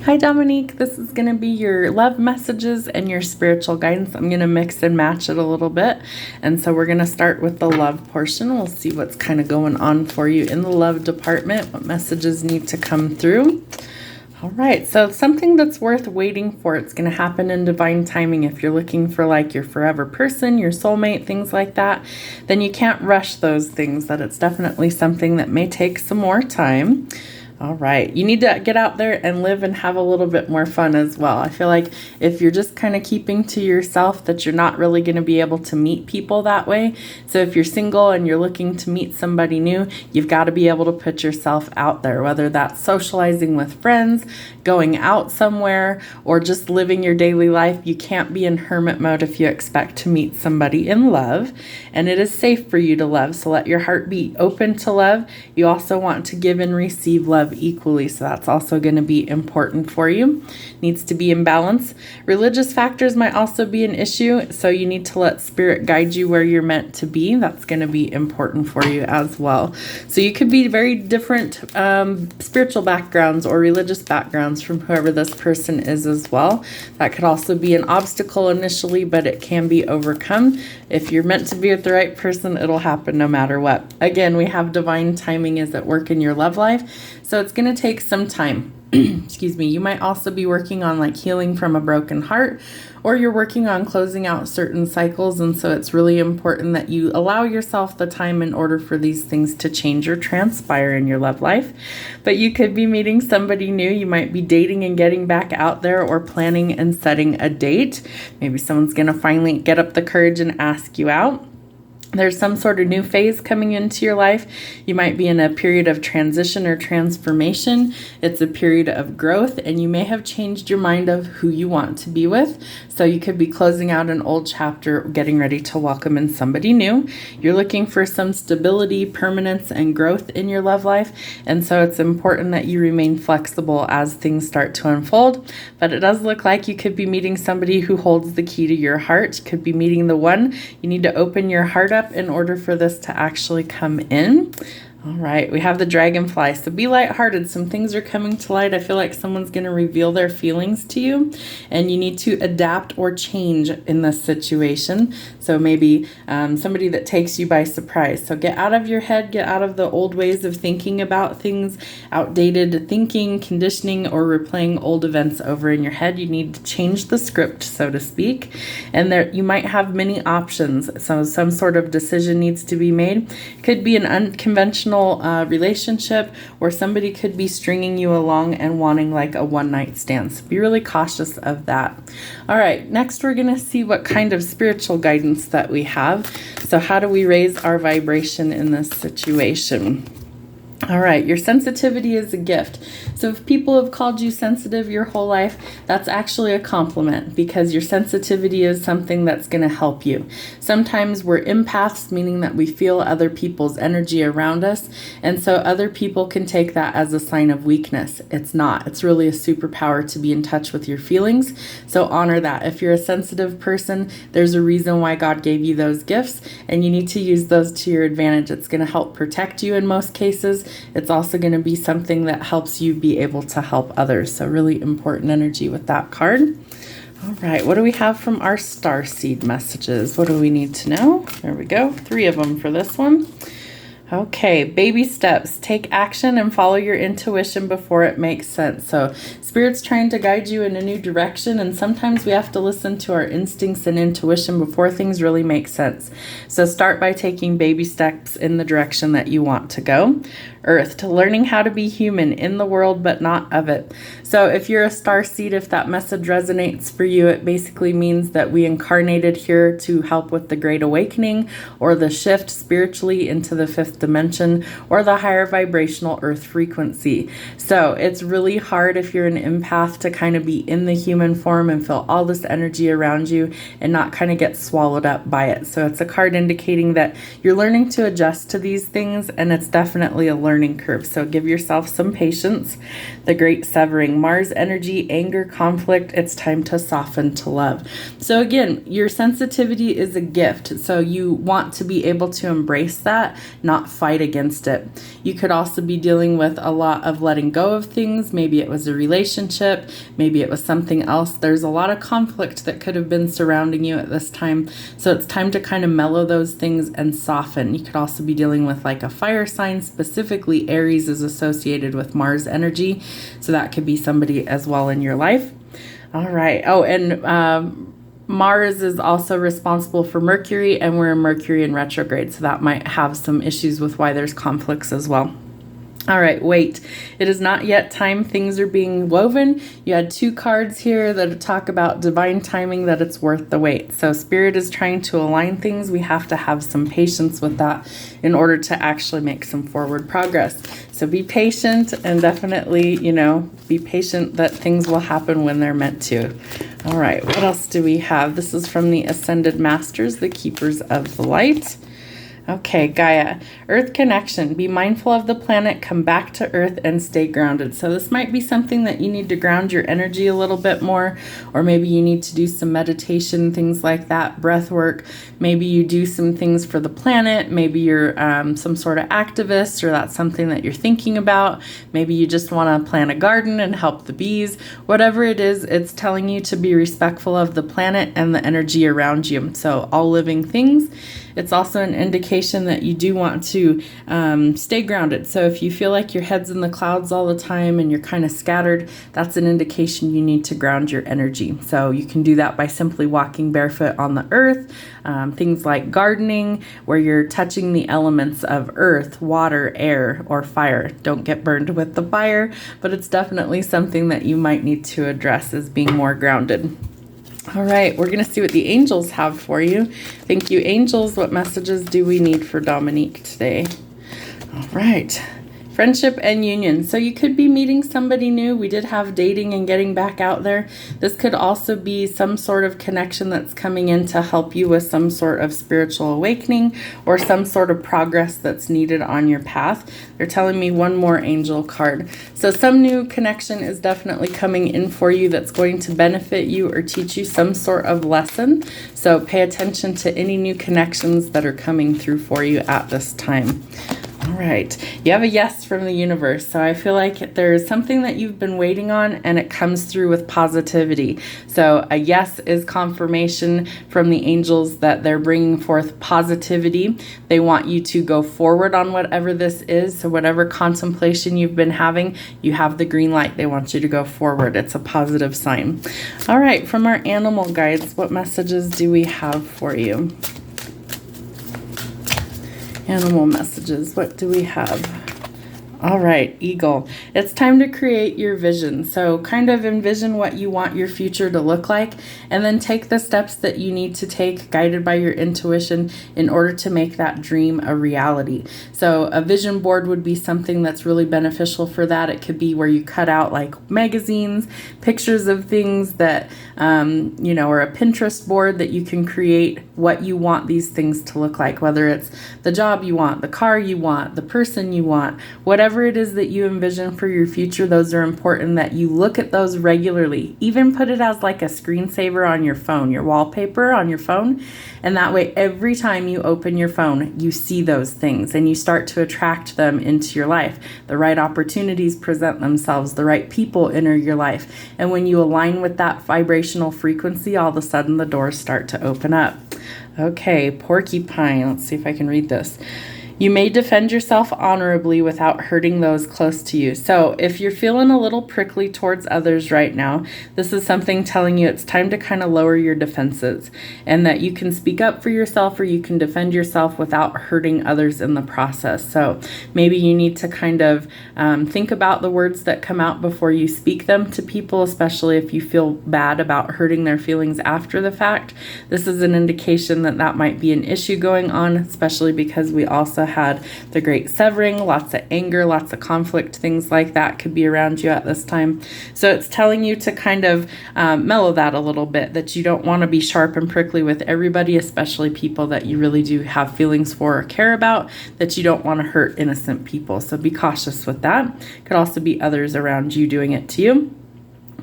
Hi Dominique, this is going to be your love messages and your spiritual guidance. I'm going to mix and match it a little bit. And so we're going to start with the love portion. We'll see what's kind of going on for you in the love department, what messages need to come through. All right, so something that's worth waiting for, it's going to happen in divine timing. If you're looking for like your forever person, your soulmate, things like that, then you can't rush those things. That it's definitely something that may take some more time. All right, you need to get out there and live and have a little bit more fun as well. I feel like if you're just kind of keeping to yourself, that you're not really going to be able to meet people that way. So if you're single and you're looking to meet somebody new, you've got to be able to put yourself out there, whether that's socializing with friends, going out somewhere, or just living your daily life. You can't be in hermit mode if you expect to meet somebody in love. And it is safe for you to love, so let your heart be open to love. You also want to give and receive love equally, so that's also going to be important for you. Needs to be in balance. Religious factors might also be an issue, so you need to let spirit guide you where you're meant to be. That's going to be important for you as well. So you could be very different spiritual backgrounds or religious backgrounds from whoever this person is as well. That could also be an obstacle initially, but it can be overcome. If you're meant to be with the right person, it'll happen no matter what. Again, we have divine timing is at work in your love life. So it's going to take some time. Excuse me. You might also be working on like healing from a broken heart, or you're working on closing out certain cycles. And so it's really important that you allow yourself the time in order for these things to change or transpire in your love life. But you could be meeting somebody new. You might be dating and getting back out there, or planning and setting a date. Maybe someone's going to finally get up the courage and ask you out. There's some sort of new phase coming into your life. You might be in a period of transition or transformation. It's a period of growth, and you may have changed your mind of who you want to be with. So you could be closing out an old chapter, getting ready to welcome in somebody new. You're looking for some stability, permanence, and growth in your love life. And so it's important that you remain flexible as things start to unfold. But it does look like you could be meeting somebody who holds the key to your heart. You could be meeting the one. You need to open your heart up in order for this to actually come in. All right, we have the dragonfly. So be lighthearted. Some things are coming to light. I feel like someone's going to reveal their feelings to you, and you need to adapt or change in this situation. So maybe somebody that takes you by surprise. So get out of your head, get out of the old ways of thinking about things, outdated thinking, conditioning, or replaying old events over in your head. You need to change the script, so to speak. And there, you might have many options. So some sort of decision needs to be made. Could be an unconventional relationship, or somebody could be stringing you along and wanting like a one-night stand. So be really cautious of that. All right, next we're going to see what kind of spiritual guidance that we have. So how do we raise our vibration in this situation? All right, your sensitivity is a gift. So if people have called you sensitive your whole life, that's actually a compliment, because your sensitivity is something that's going to help you. Sometimes we're empaths, meaning that we feel other people's energy around us. And so other people can take that as a sign of weakness. It's not. It's really a superpower to be in touch with your feelings. So honor that. If you're a sensitive person, there's a reason why God gave you those gifts, and you need to use those to your advantage. It's going to help protect you in most cases. It's also going to be something that helps you be able to help others. So really important energy with that card. All right, what do we have from our starseed messages? What do we need to know? There we go. 3 of them for this one. Okay, baby steps. Take action and follow your intuition before it makes sense. So Spirit's trying to guide you in a new direction, and sometimes we have to listen to our instincts and intuition before things really make sense. So start by taking baby steps in the direction that you want to go. Earth, to learning how to be human in the world but not of it. So if you're a starseed, if that message resonates for you, it basically means that we incarnated here to help with the Great Awakening, or the shift spiritually into the 5th dimension, or the higher vibrational earth frequency. So it's really hard if you're an empath to kind of be in the human form and feel all this energy around you and not kind of get swallowed up by it. So it's a card indicating that you're learning to adjust to these things, and it's definitely a learning curve. So give yourself some patience. The Great Severing, Mars energy, anger, conflict. It's time to soften to love. So again, your sensitivity is a gift. So you want to be able to embrace that, not not fight against it. You could also be dealing with a lot of letting go of things. Maybe it was a relationship, maybe it was something else. There's a lot of conflict that could have been surrounding you at this time. So it's time to kind of mellow those things and soften. You could also be dealing with like a fire sign. Specifically, Aries is associated with Mars energy. So that could be somebody as well in your life. All right. Oh, and Mars is also responsible for Mercury, and we're in Mercury in retrograde. So that might have some issues with why there's conflicts as well. All right, wait. It is not yet time. Things are being woven. You had 2 cards here that talk about divine timing, that it's worth the wait. So Spirit is trying to align things. We have to have some patience with that in order to actually make some forward progress. So be patient, and definitely, be patient that things will happen when they're meant to. All right, what else do we have? This is from the Ascended Masters, the Keepers of the Light. Okay, Gaia, Earth connection. Be mindful of the planet, come back to Earth, and stay grounded. So this might be something that you need to ground your energy a little bit more, or maybe you need to do some meditation, things like that, breath work. Maybe you do some things for the planet. Maybe you're some sort of activist, or that's something that you're thinking about. Maybe you just want to plant a garden and help the bees. Whatever it is, it's telling you to be respectful of the planet and the energy around you. So all living things. It's also an indication that you do want to stay grounded. So if you feel like your head's in the clouds all the time and you're kind of scattered, that's an indication you need to ground your energy. So you can do that by simply walking barefoot on the earth, things like gardening, where you're touching the elements of earth, water, air, or fire. Don't get burned with the fire, but it's definitely something that you might need to address as being more grounded. All right, we're going to see what the angels have for you. Thank you, angels. What messages do we need for Dominique today? All right. Friendship and union. So you could be meeting somebody new. We did have dating and getting back out there. This could also be some sort of connection that's coming in to help you with some sort of spiritual awakening or some sort of progress that's needed on your path. They're telling me one more angel card. So some new connection is definitely coming in for you that's going to benefit you or teach you some sort of lesson. So pay attention to any new connections that are coming through for you at this time. All right, you have a yes from the universe. So I feel like there's something that you've been waiting on, and it comes through with positivity. So a yes is confirmation from the angels that they're bringing forth positivity. They want you to go forward on whatever this is. So whatever contemplation you've been having, you have the green light. They want you to go forward. It's a positive sign. All right, from our animal guides, what messages do we have for you? Animal messages, what do we have? All right, eagle. It's time to create your vision. So kind of envision what you want your future to look like, and then take the steps that you need to take, guided by your intuition, in order to make that dream a reality. So a vision board would be something that's really beneficial for that. It could be where you cut out like magazines, pictures of things that, or a Pinterest board that you can create what you want these things to look like, whether it's the job you want, the car you want, the person you want, whatever it is that you envision for your future. Those are important that you look at those regularly. Even put it as like a screensaver on your phone, your wallpaper on your phone. And that way, every time you open your phone, you see those things and you start to attract them into your life. The right opportunities present themselves, the right people enter your life. And when you align with that vibrational frequency, all of a sudden the doors start to open up. Okay, porcupine. Let's see if I can read this. You may defend yourself honorably without hurting those close to you. So if you're feeling a little prickly towards others right now, this is something telling you it's time to kind of lower your defenses, and that you can speak up for yourself or you can defend yourself without hurting others in the process. So maybe you need to kind of think about the words that come out before you speak them to people, especially if you feel bad about hurting their feelings after the fact. This is an indication that that might be an issue going on, especially because we also had the great severing, lots of anger, lots of conflict, things like that could be around you at this time. So it's telling you to kind of mellow that a little bit, that you don't want to be sharp and prickly with everybody, especially people that you really do have feelings for or care about, that you don't want to hurt innocent people. So be cautious with that. Could also be others around you doing it to you.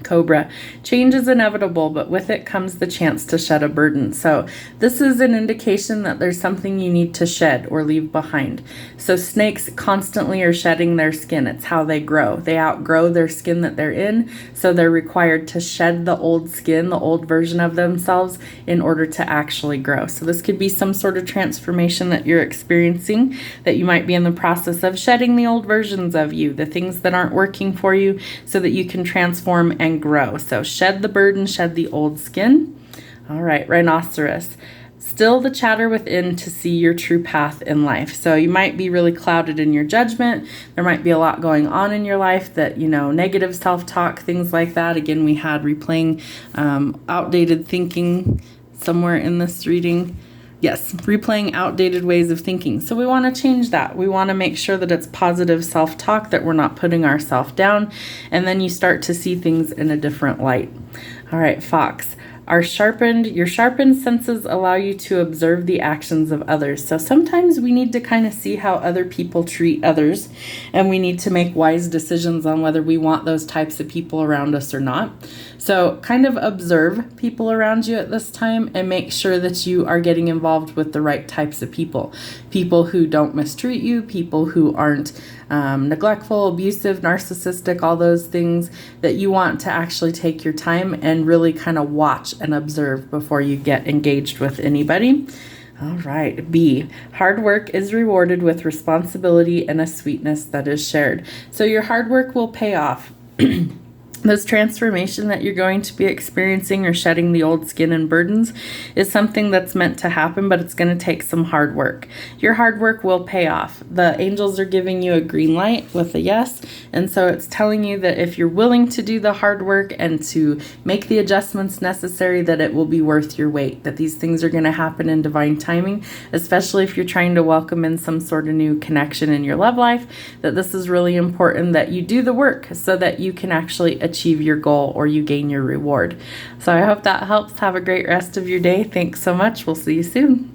Cobra, change is inevitable, but with it comes the chance to shed a burden. So this is an indication that there's something you need to shed or leave behind. So snakes constantly are shedding their skin. It's how they grow. They outgrow their skin that they're in, so they're required to shed the old skin, the old version of themselves, in order to actually grow. So this could be some sort of transformation that you're experiencing, that you might be in the process of shedding the old versions of you, the things that aren't working for you, so that you can transform and grow. So shed the burden, shed the old skin. All right, rhinoceros. Still the chatter within to see your true path in life. So you might be really clouded in your judgment. There might be a lot going on in your life that, negative self-talk, things like that. Again, we had replaying outdated thinking somewhere in this reading. Yes, replaying outdated ways of thinking. So we want to change that. We want to make sure that it's positive self-talk, that we're not putting ourselves down. And then you start to see things in a different light. All right, Fox. Your sharpened senses allow you to observe the actions of others. So sometimes we need to kind of see how other people treat others, and we need to make wise decisions on whether we want those types of people around us or not. So kind of observe people around you at this time and make sure that you are getting involved with the right types of people. People who don't mistreat you, people who aren't neglectful, abusive, narcissistic, all those things that you want to actually take your time and really kind of watch and observe before you get engaged with anybody. All right, B. Hard work is rewarded with responsibility and a sweetness that is shared. So your hard work will pay off. This transformation that you're going to be experiencing, or shedding the old skin and burdens, is something that's meant to happen, but it's going to take some hard work. Your hard work will pay off. The angels are giving you a green light with a yes, and so it's telling you that if you're willing to do the hard work and to make the adjustments necessary, that it will be worth your wait, that these things are going to happen in divine timing, especially if you're trying to welcome in some sort of new connection in your love life, that this is really important that you do the work so that you can actually achieve your goal or you gain your reward. So I hope that helps. Have a great rest of your day. Thanks so much. We'll see you soon.